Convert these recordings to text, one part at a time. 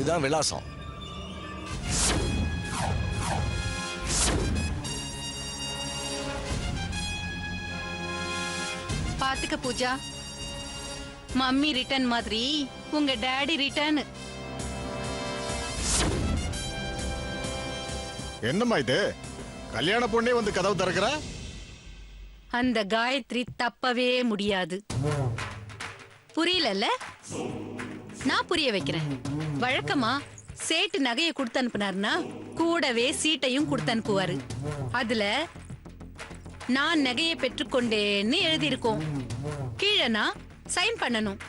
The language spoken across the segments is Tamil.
இதுதான் விலாசம். பாத்துக்க பூஜா, மம்மி ரிட்டர்ன் மாதிரி உங்க டாடி ரிட்டர்ன். என்னம்மா இது, கல்யாண பொண்ணே வந்து கதவு திறக்கிற? அந்த காயத்ரி தப்பவே முடியாது. புரியலல்ல? நான் புரிய வைக்கிறேன். வழக்கமா சேட்டு நகையை கொடுத்து அனுப்புனார்னா கூடவே சீட்டையும் கொடுத்து அனுப்புவாரு. அதுல நான் நகையை பெற்றுக்கொண்டேன்னு எழுதியிருக்கோம். கீழே நான் சைன் பண்ணணும்.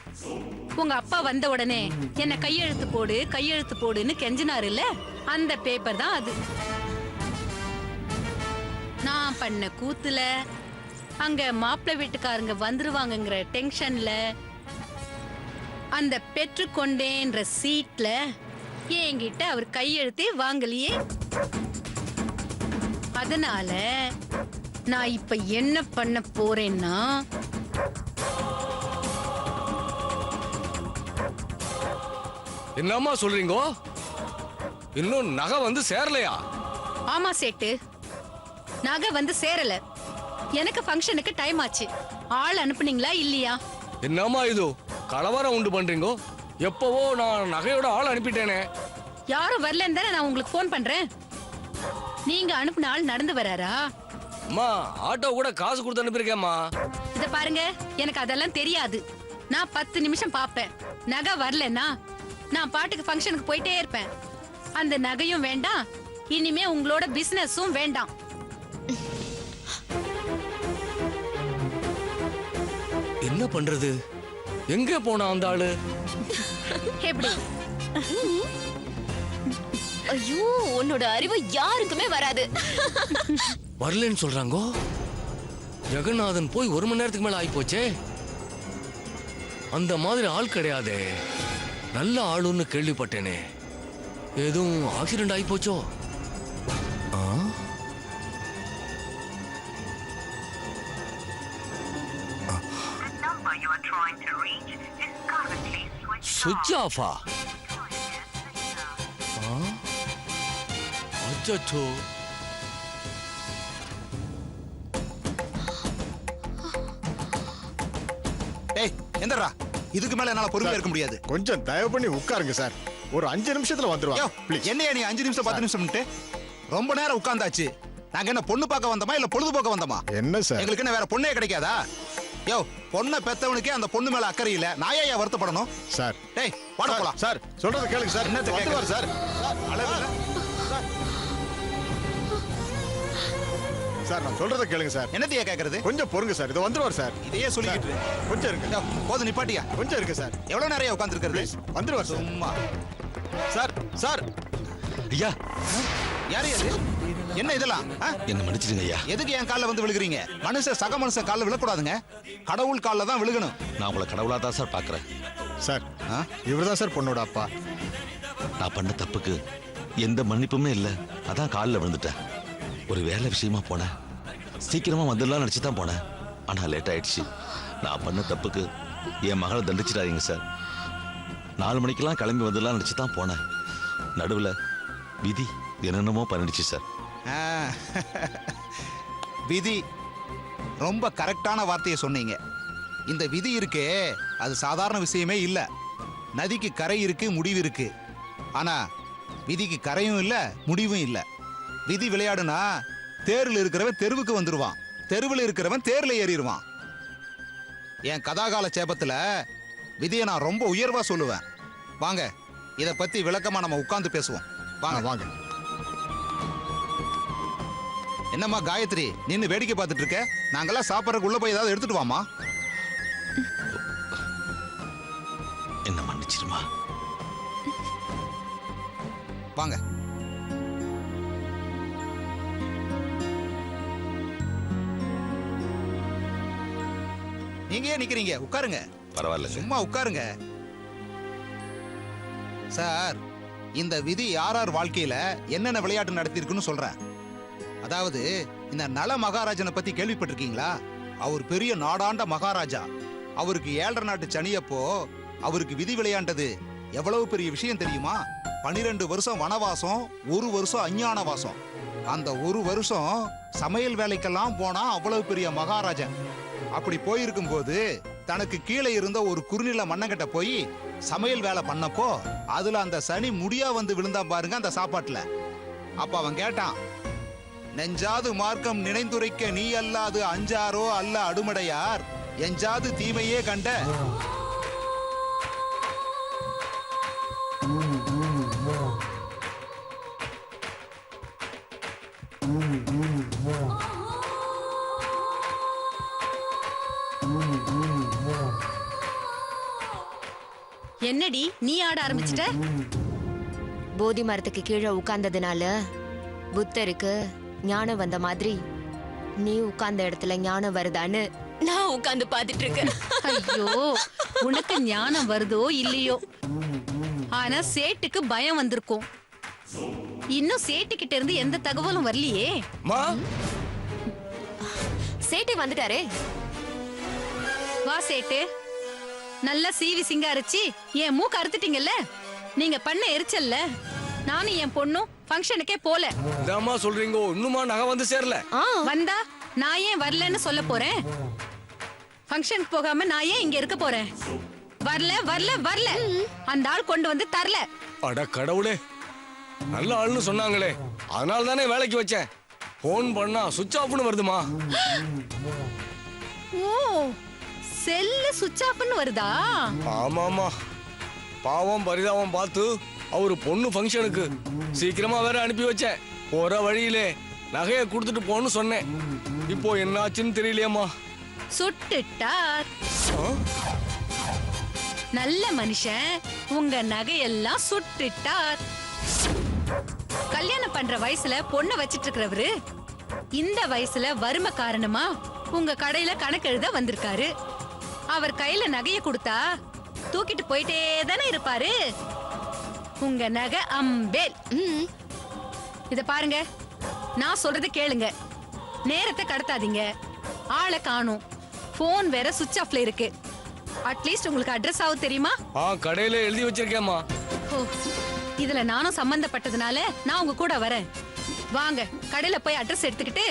உங்க அப்பா வந்த உடனே என்ன கையெழுத்து போடு கையெழுத்து போடுன்னு கெஞ்சினாரு இல்ல, அந்த பேப்பர் தான் அது. நான் பண்ண கூத்துல அங்க மாப்பிள்ளை வீட்டுக்காரங்க வந்துருவாங்கங்கிற டென்ஷன்ல அந்த பெற்றுக்கொண்டேன்ற சீட்ல என்கிட்ட அவர் கையெழுத்தே வாங்கலையே. அதனால நான் இப்ப என்ன பண்ண போறேன்னா, என்னம்மா சொல்றீங்க? இன்னும் நகை வந்து சேரலையா? ஆமா சேட்டு, நகை வந்து சேரல. எனக்கு ஃபங்க்ஷனுக்கு டைம் ஆச்சு. ஆள் அனுப்புனீங்களா இல்லையா? என்னம்மா இது கலவரம் உண்டு பண்றீங்க? எப்பவோ நான் நகையோட ஆள் அனுப்பிட்டேனே. யாரும் வரலன்னு தானே நான் உங்களுக்கு போன் பண்றேன். நீங்க அனுப்புன ஆள் நடந்து வராரா? அம்மா ஆட்டோ கூட காசு கொடுத்து அனுப்பியிருக்கேம்மா. இத பாருங்க, எனக்கு அதெல்லாம் தெரியாது. நான் 10 நிமிஷம் பாப்பேன். நகை வரலன்னா நான் பாட்டுக்கு ஃபங்க்ஷனுக்கு போயிட்டே இருப்பேன். அந்த நகையும் வேண்டாம், இனிமே உங்களோட பிசினஸும் வேண்டாம். என்ன பண்றது? எங்க போனா அந்த ஆளு? எப்படி? ஐயோ, உன்னோட அறிவு யாருக்குமே வராது. வரலன்னு சொல்றாங்க. ஜெகநாதன் போய் 1 மணி நேரத்துக்கு மேல ஆகி போச்சே. அந்த மாதிரி ஆள் கிடையாதே. நல்ல ஆளுன்னு கேள்விப்பட்டேனே. எதுவும் ஆக்சிடென்ட் ஆகி போச்சோ? சுவிட்ச் ஆஃபா? அச்சோ. ஏய் எந்தரா, இதுக்கு மேல என்னால பொறுமையா இருக்க முடியாது. கொஞ்சம் தயவு பண்ணி உட்காருங்க சார். ஒரு 5 நிமிஷத்துல வந்துருவாங்க. என்னையா நீ 5 நிமிஷம் 10 நிமிஷம்ட்டு ரொம்ப நேரம் உட்கார்ந்தாச்சு. நாங்க என்ன பொண்ணு பார்க்க வந்தோமா இல்ல பொழுதுபோக்க வந்தோமா? என்ன சார், எங்களுக்கு என்ன வேற பொண்ணே கிடைக்காதா? யோ, பொண்ணை பெத்தவனுக்கே அந்த பொண்ணு மேல அக்கறை இல்ல. நான் ஏன் வருத்தப்படணும் சார்? டேய் வாட போலாம். சார் சொல்றத கேளுங்க சார். என்னத்த வந்துருவார் சார். சார் நான் சொல்றத கேளுங்க சார். என்னத்தையா கேக்குறது? கொஞ்சம் பொறுங்க சார், இது வந்துருவார் சார். இதையே சொல்லிக்கிட்டு கொஞ்சம் இருங்க. போது நிப்பாட்டியா? கொஞ்சம் இருக்கு சார். எவ்வளவு நேரம் உட்கார்ந்திருக்கிறது? வந்துருவார் சார். சும்மா. Sir sir. ஐயா, யாரு அது? என்ன இதெல்லாம்? என்ன மன்னிச்சிடுங்க ஐயா. எதுக்கு என் கால்ல வந்து விழுகுறீங்க? மனுஷன் சக மனுஷன் கால்ல விழக்கூடாதுங்க. கடவுள் கால்ல தான் விழுகணும். நான் உங்களை கடவுளா தான் சார் பாக்குறேன். சார் இவர்தான் சார் பொண்ணோட அப்பா. நான் பண்ண தப்புக்கு எந்த மன்னிப்புமே இல்லை. அதான் காலில் விழுந்துட்டேன். ஒரு வேலை விஷயமா போனேன். சீக்கிரமா வந்துடலாம் நினைச்சு தான் போனேன். ஆனா லேட் ஆயிடுச்சு. நான் பண்ண தப்புக்கு என் மகளை தண்டிச்சிடாதீங்க சார். 4 மணிக்கெல்லாம் கிளம்பி வந்துடலாம் நினைச்சு தான் போனேன். நடுவில் விதி என்னென்னமோ பண்ணிடுச்சு சார். விதி, ரொம்ப கரெக்டான வார்த்தையை சொன்னீங்க. இந்த விதி இருக்கே, அது சாதாரண விஷயமே இல்ல. நதிக்கு கரை இருக்கு, முடிவு இருக்கு. ஆனா விதிக்கு கரையும் இல்ல, முடிவும் இல்ல. விதி விளையாடுனா தேர்ல இருக்கிறவன் தெருவுக்கு வந்துருவான், தெருவில் இருக்கிறவன் தேர்ல ஏறிடுவான். என் கதாகால சேபத்துல விதியை நான் ரொம்ப உயர்வா சொல்லுவேன். வாங்க, இத பத்தி விளக்கமா நம்ம உட்கார்ந்து பேசுவோம். வாங்க வாங்க. என்னம்மா காயத்ரி, நின்னு வேடிக்கை பார்த்துட்டு இருக்க? நாங்கெல்லாம் சாப்பிட்றதுக்கு உள்ள போய் ஏதாவது எடுத்துட்டு வாமா. என்ன மன்னிச்சிருமா. வாங்க. நீங்க ஏன் நிக்கிறீங்க? உட்காருங்க. பரவாயில்ல, சும்மா உட்காருங்க. சார், இந்த விதி யார் வாழ்க்கையில என்னென்ன விளையாட்டு நடத்திருக்குன்னு சொல்றேன். அதாவது இந்த நல மகாராஜனை பத்தி கேள்விப்பட்டிருக்கீங்களா? அவர் பெரிய நாடாண்ட மகாராஜா. அவருக்கு 7.5 நாட்டு சனியப்போ அவருக்கு விதி விளையாண்டது எவ்வளவு பெரிய விஷயம் தெரியுமா? 12 வருஷம் வனவாசம், 1 வருஷம் அஞ்ஞான வாசம். அந்த 1 வருஷம் சமையல் வேலைக்கெல்லாம் போனா அவ்வளவு பெரிய மகாராஜன். அப்படி போயிருக்கும் போது தனக்கு கீழே இருந்த ஒரு குறுநில மண்ணங்கிட்ட போய் சமையல் வேலை பண்ணப்போ அதுல அந்த சனி முடியா வந்து விழுந்தா பாருங்க அந்த சாப்பாட்டுல. அப்ப அவன் கேட்டான், நெஞ்சாது மார்க்கம் நினைந்துரைக்க நீ அல்லாது அஞ்சாரோ அல்ல அடுமடையார், எஞ்சாது தீமையே கண்ட. என்னடி நீ ஆட ஆரம்பிச்சிட்ட? போதி மரத்துக்கு கீழே உட்கார்ந்ததுனால புத்தருக்கு ஞானம் வந்த மாதிரி நீ உட்கார்ந்த இடத்துல ஞானம் வருதான்னு நான் உட்கார்ந்து பாத்துட்டு இருக்கேன். ஐயோ, உனக்கு ஞானம் வருதோ இல்லையோ, ஆனா சேட்டுக்கு பயம் வந்திருக்கும். இன்னும் சேட்டுக்கிட்ட இருந்து எந்த தகவலும் வரலையே. சேட்டை வந்துட்டாரே. வா சேட்டு, நல்லா சீவி சிங்காரிச்சு என் மூக்கு அறுத்துட்டீங்கல்ல. நீங்க பண்ண எரிச்சல்ல நானும் என் பொண்ணும் ஃபங்க்ஷனுக்கே போல. இதாம்மா சொல்றீங்க, இன்னுமா நகை வந்து சேரல? வந்தா நான் ஏன் வரலன்னு சொல்ல போறேன்? ஃபங்க்ஷனுக்கு போகாம நான் ஏன் இங்க இருக்க போறேன்? வரல வரல வரல, அந்த ஆள் கொண்டு வந்து தரல. அட கடவுளே, நல்ல ஆள்னு சொன்னாங்களே, அதனால தானே வேலைக்கு வச்சேன். போன் பண்ணா சுவிட்ச் ஆஃப்னு வருதுமா. ஓ, செல்லு சுவிட்ச் ஆஃப்னு வருதா? ஆமாமா, பாவம் பரிதாபம் பார்த்து அவரு பொண்ணு ஃபங்க்ஷனுக்கு சீக்கிரமா வேற அனுப்பி வச்சேன். போற வழியிலே நகையை கொடுத்துட்டு போன்னு சொன்னேன். இப்போ என்னாச்சுன்னு தெரியலையம்மா. சுட்டுட்டார். நல்ல மனுஷன் உங்க நகையெல்லாம் சுட்டுட்டார். கல்யாணம் பண்ற வயசுல பொண்ணை வச்சிட்டு இருக்கிறவரு இந்த வயசுல வறுமை காரணமா உங்க கடையில கணக்கு எழுத வந்திருக்காரு. அவர் கையில நகைய கொடுத்தா தூக்கிட்டு போயிட்டே தானே இருப்பாரு. உங்க நகை அம்பேல். இத பாருங்க, நான் சொல்றத கேளுங்க. நேரத்தை கடத்தாதீங்க. ஆளை காணும். போன் வேற சுவிட்ச் ஆஃப்ல இருக்கு. அட்லீஸ்ட் உங்களுக்கு அட்ரஸ் ஆகும் தெரியுமா? கடையில எழுதி வச்சிருக்கேம்மா. இதுல நானும் சம்பந்தப்பட்டதுனால நான் உங்க கூட வரேன். வாங்க, கடையில போய் அட்ரஸ் எடுத்துக்கிட்டு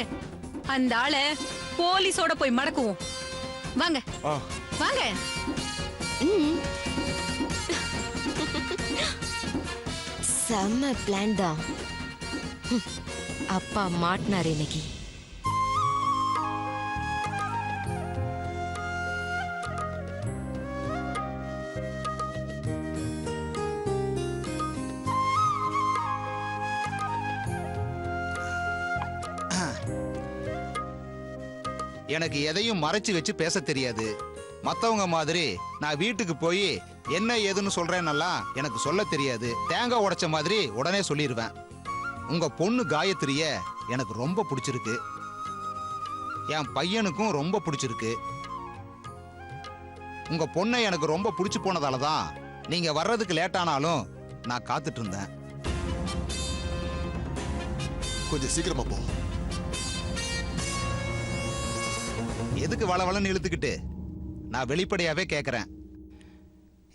அந்த ஆளை போலீஸோட போய் மடக்குவோம். வாங்க வாங்க. செம்ம பிளான் தான். அப்பா மாட்டினார் இன்னைக்கு. எனக்கு எதையும் மறைச்சு வச்சு பேச தெரியாது. மத்தவங்க மாதிரி நான் வீட்டுக்கு போய் என்ன ஏதுன்னு சொல்றேன்னெல்லாம் எனக்கு சொல்ல தெரியாது. தேங்காய் உடைச்ச மாதிரி உடனே சொல்லிடுவேன். உங்க பொண்ணு காயத்ரிய எனக்கு ரொம்ப பிடிச்சிருக்கு. என் பையனுக்கும் ரொம்ப பிடிச்சிருக்கு. உங்க பொண்ணை எனக்கு ரொம்ப பிடிச்சு போனதால தான் நீங்க வர்றதுக்கு லேட்டானாலும் நான் காத்துட்டு இருந்தேன். கொஞ்சம் சீக்கிரமா போ. எதுக்கு வளவளன்னு இழுத்துக்கிட்டு? நான் வெளிப்படையாவே கேக்குறேன்.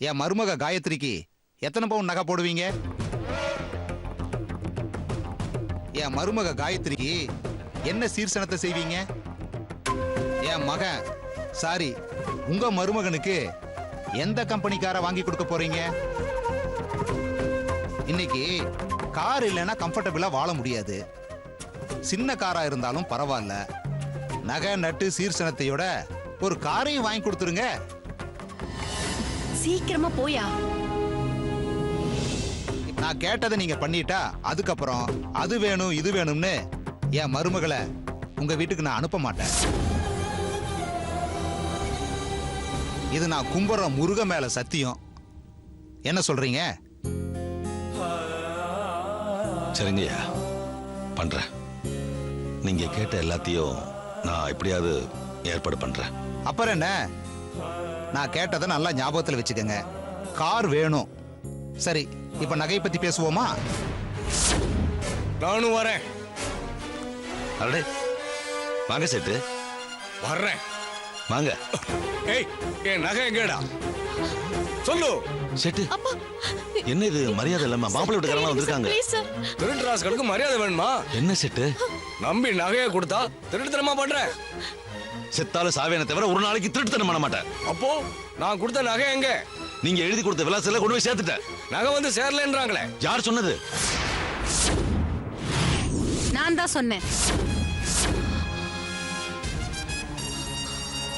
என் மருமக காயத்ரிக்கு எத்தனை பவுன் நகை போடுவீங்க? என் மருமக காயத்ரிக்கு என்ன சீர்சனத்தை செய்வீங்க? என் மகன் சாரி உங்க மருமகனுக்கு எந்த கம்பெனிக்கார வாங்கி கொடுக்க போறீங்க? இன்னைக்கு கார் இல்லைன்னா கம்ஃபர்டபுளா வாழ முடியாது. சின்ன காரா இருந்தாலும் பரவாயில்ல, நகை நட்டு சீர்சனத்தையோட ஒரு காரையும் வாங்கி கொடுத்துருங்க. சீக்கிரமா போயா. நான் கேட்டதை நீங்க பண்ணிட்டா அதுக்கப்புறம் அது வேணும் இது வேணும்னு என் மருமகளை உங்க வீட்டுக்கு நான் அனுப்ப மாட்டேன். இது நான் கும்புற முருக மேல சத்தியம். என்ன சொல்றீங்க? சரிங்கய்யா, பண்றேன். நீங்க கேட்ட எல்லாத்தையும் நான் எப்படியாவது ஏற்பாடு பண்றேன். அப்புறம் என்ன, நான் கேட்டதை நல்லா ஞாபகத்தில் வச்சுக்கோங்க. கார் வேணும். சரி, இப்ப நகை பத்தி பேசுவோமா? நானும் வரேன். அடடே, வாங்க சேட்டு. வர்றேன். வாங்க. ஏய், என் நகை எங்கடா? சொல்லு. சேட்டு என்ன இது மரியாதை இல்லாம மாப்பிள்ளை வீட்டுக்காரங்க வந்திருக்காங்க. திருட்டு ராஸ்களுக்கு மரியாதை வேணுமா? என்ன சேட்டு நம்பி நகையை கொடுத்தா திருட்டுத்தனமா பண்ற? செத்தாலும் சாவியான தவிர ஒரு நாளைக்கு திருட்டுத்தனம் பண்ண மாட்டேன். அப்போ நான் கொடுத்த நகை எங்க? நீங்க எழுதி கொடுத்த விலாசத்துல கொண்டு போய் சேர்த்துட்டேன். நகை வந்து சேரலன்றாங்களே. யார் சொன்னது? நான் தான் சொன்னேன்.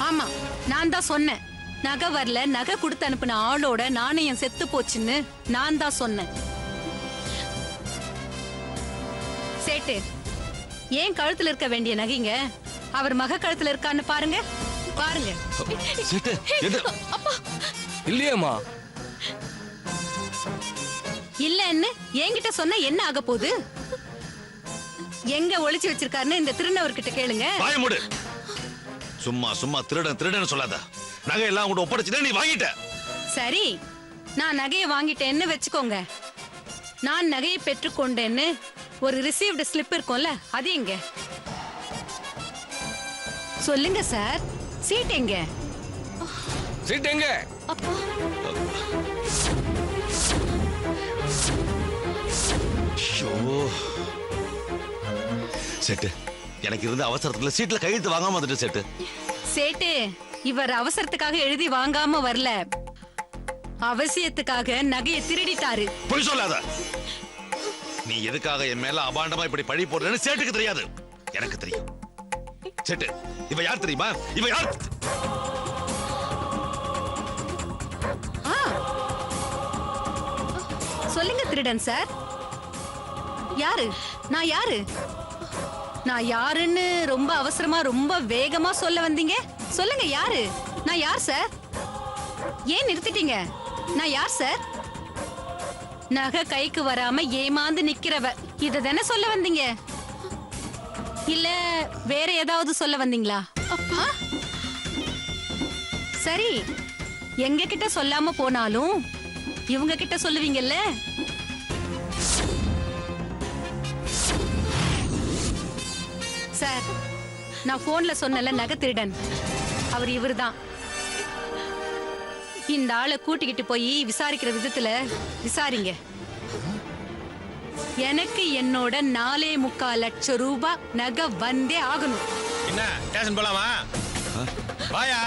ஆமா, நான் தான் சொன்னேன். நகை வரல, நகை கொடுத்து அனுப்பின ஆளோட நாணயம் செத்து போச்சுன்னு நான் தான் சொன்னேன். சேட்டு, ஏன் கழுத்துல இருக்க வேண்டிய நகைங்க அவர் மக கழுத்துல இருக்கான்னு பாருங்க. பாருங்க. சேட்டு என்ன? இல்லையேம்மா. இல்லன்னு என்கிட்ட சொன்னா என்ன ஆக போகுது? எங்க ஒளிச்சு வச்சிருக்காருன்னு இந்த திருநவர்கிட்ட கேளுங்க. வாய மூடு. சும்மா சும்மா திருடன் திருடன் சொல்லாத. நகை எல்லாம் கூட ஒப்படைச்சிட்டே நீ வாங்கிட்ட. சரி, நான் நகையை வாங்கிட்டேன்னு வெச்சுக்கோங்க. நான் நகையை பெற்றுக்கொண்டேன்னு ஒரு ரிசீவ்டு ஸ்லிப் இருக்கும்ல, அது எங்க? சொல்லுங்க சார், சீட் எங்க? சீட் எங்க? சேட்டு, எனக்கு இருந்த அவசரத்துல சீட்ல கையெழுத்து வாங்காம வந்துட்டு சேட்டு. சேட்டு, இவர் அவசரத்துக்காக எழுதி வாங்காம வரல, அவசியத்துக்காக நகையை திருடிட்டாரு. பொய் சொல்லாத. நீ எதுக்காக என் மேல அபாண்டமா இப்படி பழி போடுறேன்னு சேட்டுக்கு தெரியாது, எனக்கு தெரியும். சேட்டு, இவ யார் தெரியுமா? இவ யார்? சொல்லுங்க திருடன் சார். யாரு? நான் யாரு? நான் யாருன்னு ரொம்ப அவசரமா ரொம்ப வேகமா சொல்ல வந்தீங்க. சொல்லுங்க யாரு? நான் யார் சார்? ஏன் நிறுத்திட்டீங்க? நான் யார் சார்? நகை கைக்கு வராம ஏமாந்து நிக்கிறவ, இத தானே சொல்ல வந்தீங்க? இல்ல வேற ஏதாவது சொல்ல வந்தீங்களா? சரி, எங்க கிட்ட சொல்லாம போனாலும் இவங்க கிட்ட சொல்லுவீங்கல்ல. சார், நான் போன்ல சொன்னல நகை திருடன், அவர் இவர்தான். இந்த ஆளை கூட்டிக்கிட்டு போய் விசாரிக்கிற விதத்துல விசாரிங்க. எனக்கு என்னோட 4.25 லட்சம் ரூபாய் நகை வந்தே ஆகணும். என்ன ஸ்டேஷன் போலாமா? வாயா.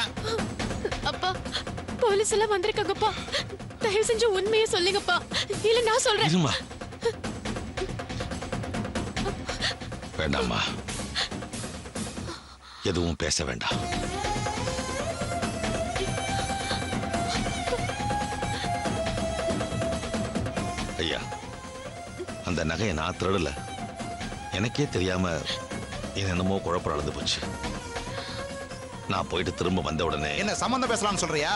அப்பா, போலீஸ் எல்லாம் வந்திருக்காங்கப்பா. தயவு செஞ்சு உண்மையை சொல்லுங்கப்பா, இல்ல நான் சொல்றேன். இருமா. வேண்டாம்மா, எதுவும் பேச வேண்டாம். ஐயா, அந்த நகையை நான் திருடல. எனக்கே தெரியாம என்னென்னமோ குழப்பம் நடந்து போச்சு. நான் போயிட்டு திரும்ப வந்த உடனே என்ன சம்பந்தம் பேசலாம்னு சொல்றியா?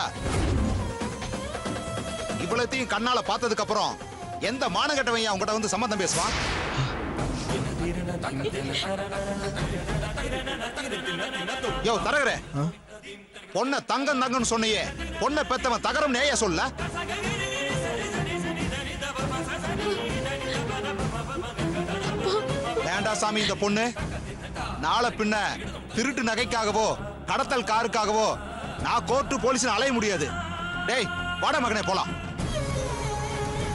இவ்வளத்தையும் கண்ணால பார்த்ததுக்கு அப்புறம் எந்த மானகட்டவன் உங்ககிட்ட வந்து சம்பந்தம் பேசுவான்? யோ தரகரே, பொண்ண தங்கம் தங்கம்னு சொன்னியே, பொண்ணை பெத்தவன் தகரம் நேய சொல்ல. வேண்டா சாமி, இந்த பொண்ணு நாளை பின்ன திருட்டு நகைக்காகவோ கடத்தல் காருக்காகவோ நான் கோர்ட்டு போலீஸ் அலைய முடியாது. டேய் வாட மகனே போலாம்.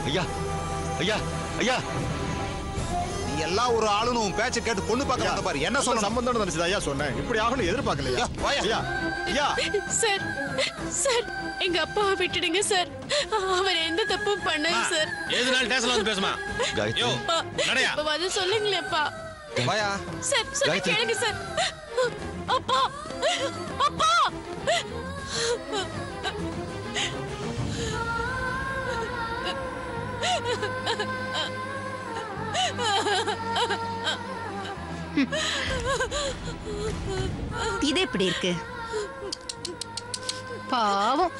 ஐயா ஐயா ஐயா, நீ எல்லாம் ஒரு ஆளுன்னு உன் பேச்சை கேட்டு பொண்ணு பார்க்க வந்த பாரு. என்ன சொல்ல சம்பந்தம் நினைச்சது ஐயா சொன்னேன். இப்படி ஆகணும் எதிர்பார்க்கலையா? ஐயா ஐயா சார், சார், எங்க அப்பாவை விட்டுடுங்க சார். அவர் எந்த தப்பும் பண்ணல சார். எதுனால ஸ்டேஷன்ல வந்து பேசுமா? காயத்ரி. யோ அப்பா, நடையா. இப்ப வந்து சொல்லுங்களேப்பா. வாயா. சார், சொல்ல காயத்ரி. கேளுங்க சார். அப்பா, அப்பா. இது எப்படி இருக்கு? பாவம்.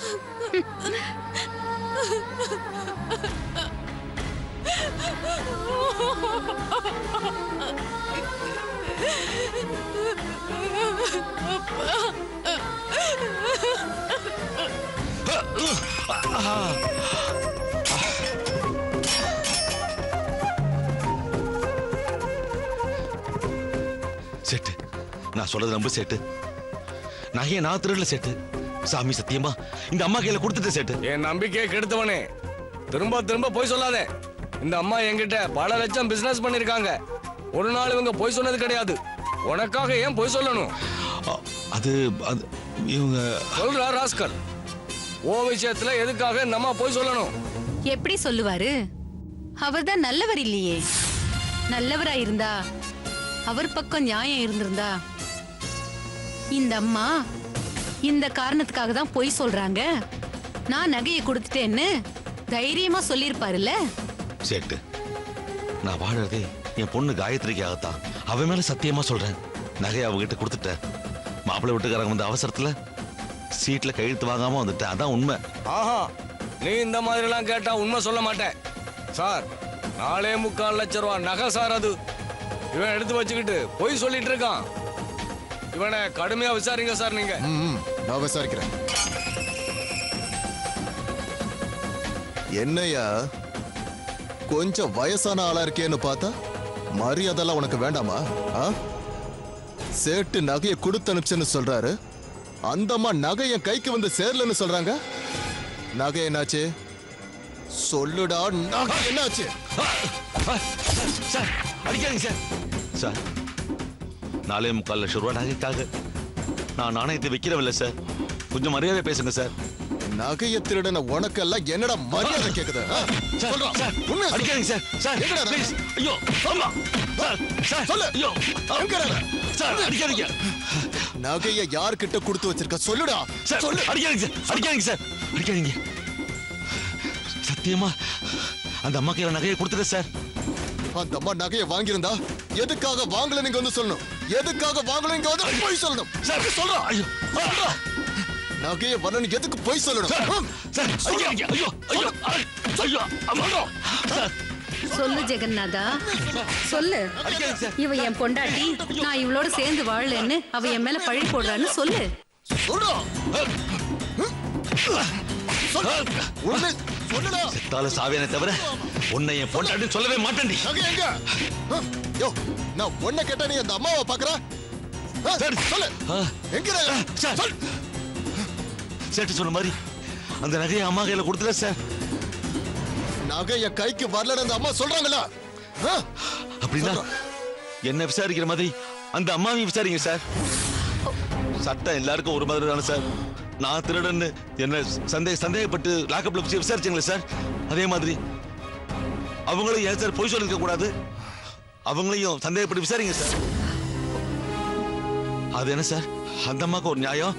சேட்டு, நான் சொல்றது நம்பு சேட்டு. நகையை நான் திருடல சேட்டு. சாமி சத்தியமா இந்த அம்மா கையில கொடுத்துட்டு சேட்டு. என் நம்பிக்கையை கெடுத்தவனே, திரும்ப திரும்ப போய் சொல்லாதே. இந்த அம்மா என்கிட்ட பல லட்சம் பிசினஸ் பண்ணிருக்காங்க. ஒரு நாள் இவங்க போய் சொன்னது கிடையாது. உனக்காக ஏன் போய் சொல்லணும்? அது அது இவங்க சொல்றா ராஸ்கல். ஓ விஷயத்துல எதுக்காக இந்த அம்மா போய் சொல்லணும்? எப்படி சொல்லுவாரு? அவர்தான் நல்லவர் இல்லையே. நல்லவரா இருந்தா, அவர் பக்கம் நியாயம் இருந்திருந்தா, இந்த அம்மா இந்த காரணத்துக்காக தான் பொய் சொல்றாங்க, நான் நகையை கொடுத்துட்டேன்னு தைரியமா சொல்லியிருப்பாருல்ல. சேட்டு, நான் வாழறதே என் பொண்ணு காயத்ரிக்காகத்தான். அவன் மேல சத்தியமா சொல்றேன், நகையை அவகிட்ட கொடுத்துட்டேன். மாப்பிள்ளை வீட்டுக்காரங்க வந்து அவசரத்துல சீட்ல கையெழுத்து வாங்காம வந்துட்டேன். அதான் உண்மை. ஆஹா, நீ இந்த மாதிரி எல்லாம் கேட்டா உண்மை சொல்ல மாட்டேன் சார். 4.25 லட்சம் ரூபாய் நகை சார் அது. இவன் எடுத்து வச்சுக்கிட்டு பொய் சொல்லிட்டு இருக்கான். இவனை கடுமையா விசாரிங்க சார் நீங்க. நான் விசாரிக்கிறேன். என்னையா கொஞ்சம் வயசான ஆளா இருக்கேன்னு பார்த்தா மரியாதைலாம் உனக்கு வேண்டாமா? சேட்டு நகையை கொடுத்து அனுப்பிச்சுன்னு சொல்றாரு. அந்தம்மா நகை என் கைக்கு வந்து சேரலன்னு சொல்றாங்க. நகை என்னாச்சு சொல்லுடா, நகை என்னாச்சு? சார் அடிக்காதீங்க சார். சார் 4.25 லட்சம் ரூபாய் நகைக்காக நான் நாணயத்தை வைக்கிறவில்லை சார். கொஞ்சம் மரியாதை பேசுங்க சார். நகையை திருடன உனக்கெல்லாம் என்னடா மரியாதை கேக்குது? அடிக்காதீங்க சார். Sir please. ஐயோ அம்மா. சார் சார் சொல்லு. ஐயோ சார் அடிக்காதீங்க. நகையை யார்கிட்ட கொடுத்து வச்சிருக்க சொல்லுடா. சார் சொல்லு. அடிக்காதீங்க சார். அடிக்காதீங்க சார். அடிக்காதீங்க. சத்தியமா அந்த அம்மா கையில நகையை கொடுத்துட்டேன் சார். அந்த அம்மா நகையை வாங்கியிருந்தா எதுக்காக வாங்கல நீங்க வந்து சொல்லணும். எதுக்காக வாங்கல நீங்க வந்து போய் சொல்லணும். சார் சொல்றா. ஐயோ நகையை வரணும் எதுக்கு போய் சொல்லணும்? சார் அடிக்காதீங்க. ஐயோ ஐயோ ஐயோ அம்மா. சார் சொல்லு ஜெகநாதா, சொல்லு. இவ என் பொண்டாட்டி, நான் இவளோட சேர்ந்து வாழலன்னு அவ என் மேல பழி போடுறான்னு சொல்லு. சொல்றா. செத்தால சாவியனை தவிர உன்னை என் பொண்டாட்டின்னு சொல்லவே மாட்டேன். நகை எங்க? யோ, நான் உன்னை கேட்டா நீ அந்த அம்மாவை பாக்குற? சொல்லு. எங்க சார் சேட்டு சொன்ன மாதிரி அந்த நகையை அம்மா கையில கொடுத்துட சார். நகை என் கைக்கு வரலன்னு அந்த அம்மா சொல்றாங்களா? அப்படின்னா என்ன விசாரிக்கிற மாதிரி அந்த அம்மாவையும் விசாரிங்க சார். சட்டம் எல்லாருக்கும் ஒரு மாதிரி தானே சார். நான் திருடன்னு என்ன சந்தேகப்பட்டு லாக்கப்ல வச்சு விசாரிச்சீங்களே சார், அதே மாதிரி அவங்களும் ஏன் சார் பொய் சொல்லிருக்க கூடாது? அவங்களையும் சந்தேகப்பட்டு விசாரிங்க சார். அது என்ன சார், அந்த அம்மாக்கு ஒரு நியாயம்,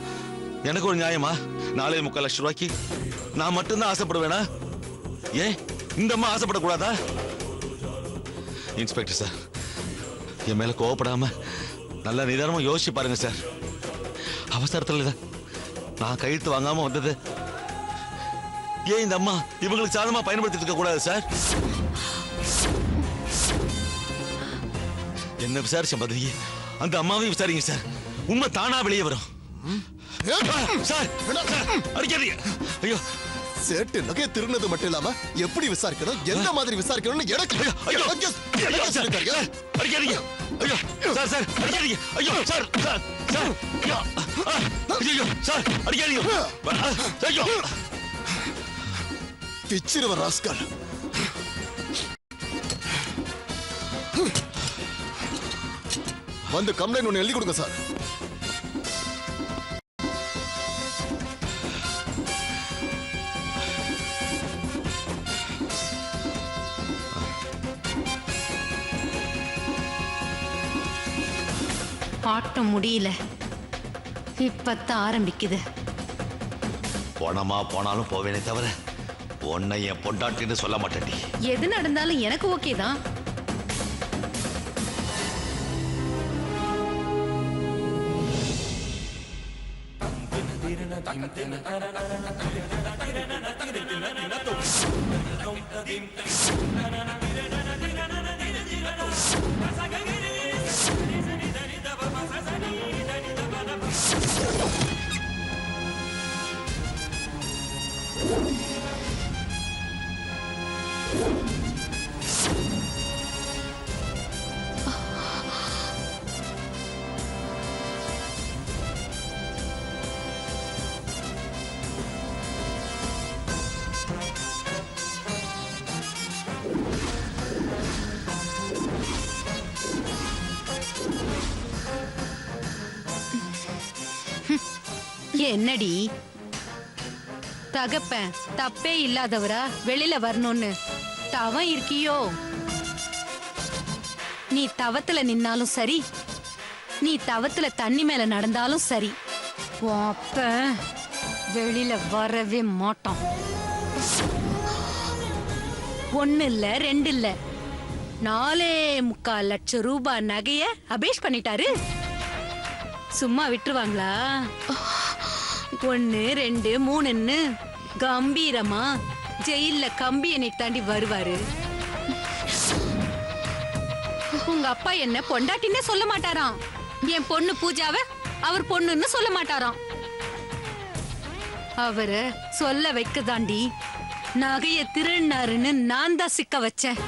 எனக்கு ஒரு நியாயமா? 4.25 லட்சம் ரூபாய்க்கு நான் மட்டும்தான் ஆசைப்படுவேனா? ஏன் இந்த அம்மா ஆசைப்படக்கூடாதா? இன்ஸ்பெக்டர் சார், என் மேல கோவப்படாம நல்ல நிதானமா யோசிச்சு பாருங்க சார். அவசரத்துல நான் கையெழுத்து வாங்காம வந்தது ஏன் இந்த அம்மா இவங்களுக்கு சாதகமா பயன்படுத்திட்டு இருக்க கூடாது சார்? என்ன விசாரிச்ச பதிலேயே அந்த அம்மாவையும் விசாரிங்க சார். உண்மை தானா வெளியே வரும். சார் அடிக்காதீங்க. ஐயோ, சேட்டு நகையை திருநது மட்டும் இல்லாம எப்படி விசாரிக்கணும், எந்த மாதிரி விசாரிக்கணும்னு எனக்கு அடிக்காதீங்க. ஐயோ சார் சார் அடிக்காதீங்க. ஐயோ சார் சார் சார் ஐயோ சார் அடிக்காதீங்க. ஐயோ பிச்சிருவ ராஸ்கல். வந்து கம்ப்ளைண்ட் ஒன்று எழுதி கொடுங்க சார். ஆட்டம் முடியல, இப்பத்தான் ஆரம்பிக்குது. போனமா போனாலும் போவேனே தவிர உன்னை என் பொண்டாட்டின்னு சொல்ல மாட்டேன். எது நடந்தாலும் எனக்கு ஓகே தான். என்னடி தகப்பன் தப்பே இல்லாதவரா வெளியில வரணும்னு தவம் இருக்கியோ? நீ தவத்துல நின்னாலும் சரி, நீ தவத்துல தண்ணி மேல நடந்தாலும் சரி, உன் அப்பன் வெளியில வரவே மாட்டான். 1 இல்ல 2 இல்ல 4.25 லட்சம் ரூபாய் நகைய அபேஷ் பண்ணிட்டாரு. சும்மா விட்டுருவாங்களா? 1 2 3ன்னு கம்பீரமா ஜெயில்ல கம்பி எண்ணி தாண்டி வருவாரு. உங்க அப்பா என்ன பொண்டாட்டின்னு சொல்ல மாட்டாராம். என் பொண்ணு பூஜாவ அவர் பொண்ணுன்னு சொல்ல மாட்டாராம். அவரை சொல்ல வைக்கதாண்டி நகைய திருநாருன்னு நான் தான் சிக்க வச்சேன்.